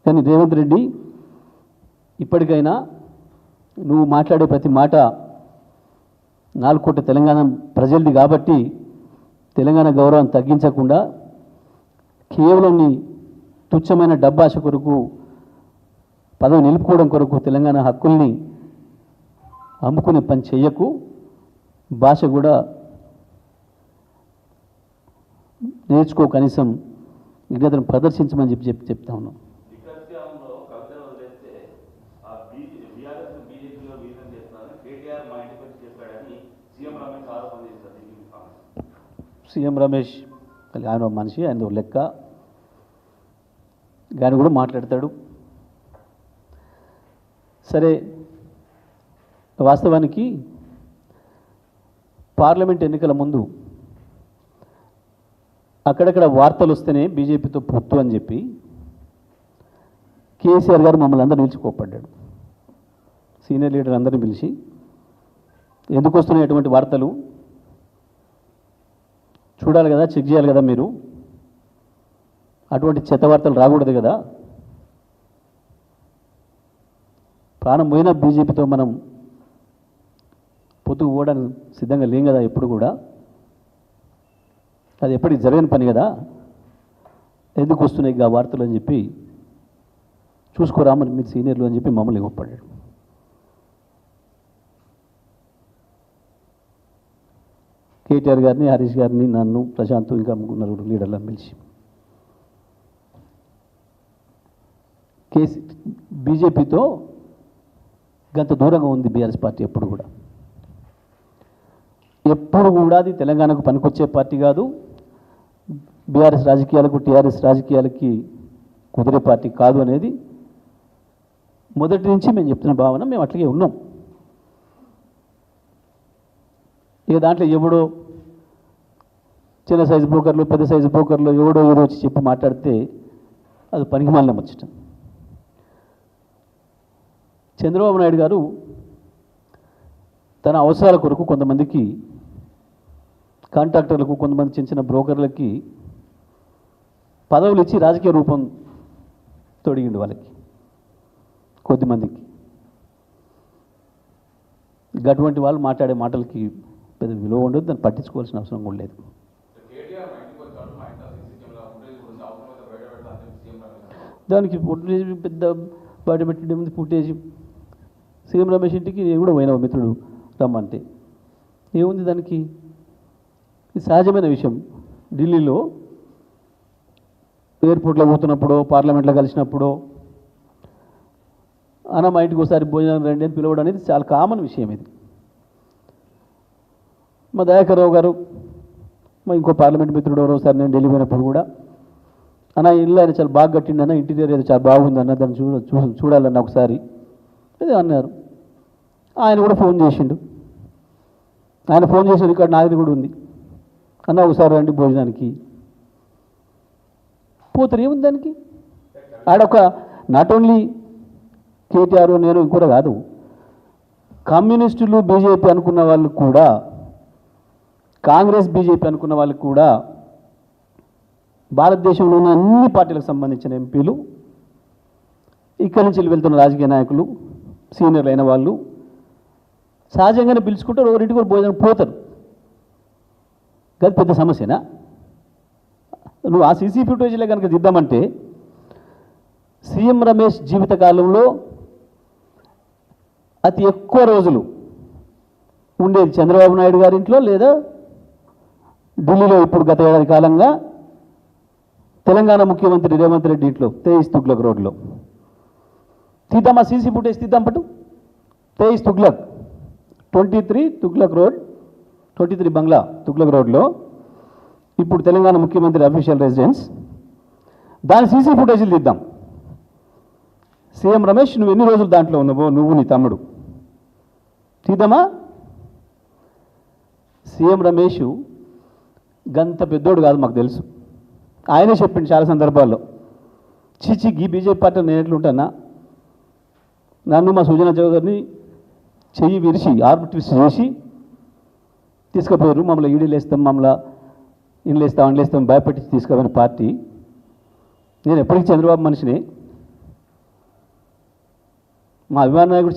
కానీ రేవంత్ రెడ్డి ఇప్పటికైనా నువ్వు మాట్లాడే ప్రతి మాట 4 కోట్ల తెలంగాణ ప్రజలది కాబట్టి తెలంగాణ గౌరవం తగ్గించకుండా కేవలం నీ తుచ్చమైన డబ్బాశ కొరకు పదవి నిలుపుకోవడం కొరకు తెలంగాణ హక్కుల్ని అమ్ముకునే పని చెయ్యకు. భాష కూడా నేర్చుకో, కనీసం విజ్ఞతను ప్రదర్శించమని చెప్తా ఉన్నాం. సీఎం రమేష్ ఆయన మనిషి, ఆయన లెక్క, ఆయన కూడా మాట్లాడతాడు. సరే, వాస్తవానికి పార్లమెంట్ ఎన్నికల ముందు అక్కడక్కడ వార్తలు వస్తేనే బీజేపీతో పొత్తు అని చెప్పి కేసీఆర్ గారు మమ్మల్ని అందరూ నిలిచి కోప్పడ్డాడు. సీనియర్ లీడర్ అందరినీ పిలిచి ఎందుకు వస్తున్నాయి అటువంటి వార్తలు చూడాలి కదా, చెక్ చేయాలి కదా, మీరు అటువంటి చెత్త వార్తలు రాకూడదు కదా, ప్రాణం పోయిన బీజేపీతో మనం పొత్తుకు పోవడానికి సిద్ధంగా లేం కదా, ఎప్పుడు కూడా అది ఎప్పటికి జరగని పని కదా, ఎందుకు వస్తున్నాయి ఆ వార్తలు అని చెప్పి చూసుకోరామని మీరు సీనియర్లు అని చెప్పి మమ్మల్ని గొప్పడ్డాడు. కేటీఆర్ గారిని, హరీష్ గారిని, నన్ను, ప్రశాంత్, ఇంకా 4 లీడర్లను పిలిచి బీజేపీతో గంత దూరంగా ఉంది బీఆర్ఎస్ పార్టీ. ఎప్పుడు కూడా అది తెలంగాణకు పనికొచ్చే పార్టీ కాదు, బీఆర్ఎస్ రాజకీయాలకు, టీఆర్ఎస్ రాజకీయాలకి కుదిరే పార్టీ కాదు అనేది మొదటి నుంచి మేము చెప్తున్న భావన. మేము అట్లాగే ఉన్నాం. ఇక దాంట్లో ఎవడో చిన్న సైజు బ్రోకర్లు, పెద్ద సైజు బ్రోకర్లు ఎవడో వచ్చి చెప్పి మాట్లాడితే అది పనికిమాలిన ముచ్చట. చంద్రబాబు నాయుడు గారు తన అవసరాల కొరకు కొంతమందికి కాంట్రాక్టర్లకు, కొంతమంది చిన్న చిన్న బ్రోకర్లకి పదవులు ఇచ్చి రాజకీయ రూపం తొడిగిండు వాళ్ళకి, కొద్దిమందికి. అటువంటి వాళ్ళు మాట్లాడే మాటలకి పెద్ద విలువ ఉండదు, దాన్ని పట్టించుకోవాల్సిన అవసరం కూడా లేదు. దానికి ఫుటేజ్ పెద్ద బయట పెట్టే ముందు ఫుటేజ్ సీఎం రమేష్ ఇంటికి నేను కూడా పోయినా, మిత్రుడు రమ్మంటే. ఏముంది దానికి? ఇది సహజమైన విషయం. ఢిల్లీలో ఎయిర్పోర్ట్లో పోతున్నప్పుడు, పార్లమెంట్లో కలిసినప్పుడు అన్న మా ఇంటికి ఒకసారి భోజనం రండి అని పిలవడం అనేది చాలా కామన్ విషయం. ఇది మా దయాకర్ రావు గారు, మా ఇంకో పార్లమెంట్ మిత్రుడు ఎవరో సార్ నేను ఢిల్లీ పోయినప్పుడు కూడా అన్న ఇల్లు ఆయన చాలా బాగా కట్టిండి అన్న, ఇంటీరియర్ ఏదో చాలా బాగుంది అన్న, దాన్ని చూడాలన్న ఒకసారి అదే అన్నారు. ఆయన కూడా ఫోన్ చేసిండు. ఆయన ఫోన్ చేసిన రికార్డు నాది కూడా ఉంది. అన్న ఒకసారి రండి భోజనానికి. పోతారు, ఏముంది దానికి? ఆడొక నాట్ ఓన్లీ కేటీఆర్, నేను ఇంకోటి కాదు, కమ్యూనిస్టులు బీజేపీ అనుకున్న వాళ్ళు కూడా, కాంగ్రెస్ బీజేపీ అనుకున్న వాళ్ళకి కూడా, భారతదేశంలో ఉన్న అన్ని పార్టీలకు సంబంధించిన ఎంపీలు, ఇక్కడి నుంచి వెళ్తున్న రాజకీయ నాయకులు, సీనియర్లు అయిన వాళ్ళు సహజంగానే పిలుచుకుంటారు, ఒకరింటికి కూడా భోజనం పోతారు. అది పెద్ద సమస్యనా? నువ్వు ఆ సీసీ ఫుటేజ్లో కనుక దిద్దామంటే సీఎం రమేష్ జీవితకాలంలో అతి ఎక్కువ రోజులు ఉండేది చంద్రబాబు నాయుడు గారి ఇంట్లో, లేదా ఢిల్లీలో ఇప్పుడు గత ఏడాది కాలంగా తెలంగాణ ముఖ్యమంత్రి రేవంత్ రెడ్డి ఇంట్లో, తేయిస్ తుగ్లక్ రోడ్లో. తీద్దామా సీసీ ఫుటేజ్? తీద్దాం పట్టు. తేయిస్ తుగ్లక్ 23 తుగ్లక్ రోడ్, 23 బంగ్లా తుగ్లక్ రోడ్లో ఇప్పుడు తెలంగాణ ముఖ్యమంత్రి అఫీషియల్ రెసిడెన్స్. దాని సీసీ ఫుటేజీలు తీద్దాం. సీఎం రమేష్ నువ్వు ఎన్ని రోజులు దాంట్లో ఉన్నావో, నువ్వు నీ తమ్ముడు, తీద్దామా? సీఎం రమేష్ గంత పెద్దోడు కాదు, మాకు తెలుసు. ఆయనే చెప్పిండు చాలా సందర్భాల్లో, చీచి గీ బీజేపీ పార్టీ నేను ఎట్లుంటానా, నన్ను మా సుజనా చౌదరిని చెయ్యి విరిచి ఆర్బిట్రిస్ట్ చేసి తీసుకుపోయారు, మమ్మల్ని ఈడీలు వేస్తాం, మమ్మల్ని ఇండ్లు వేస్తాం, అండ్లు వేస్తాం భయపెట్టి తీసుకుపోయిన పార్టీ. నేను ఎప్పటికీ చంద్రబాబు మనిషిని, మా అభిమాన నాయకుడు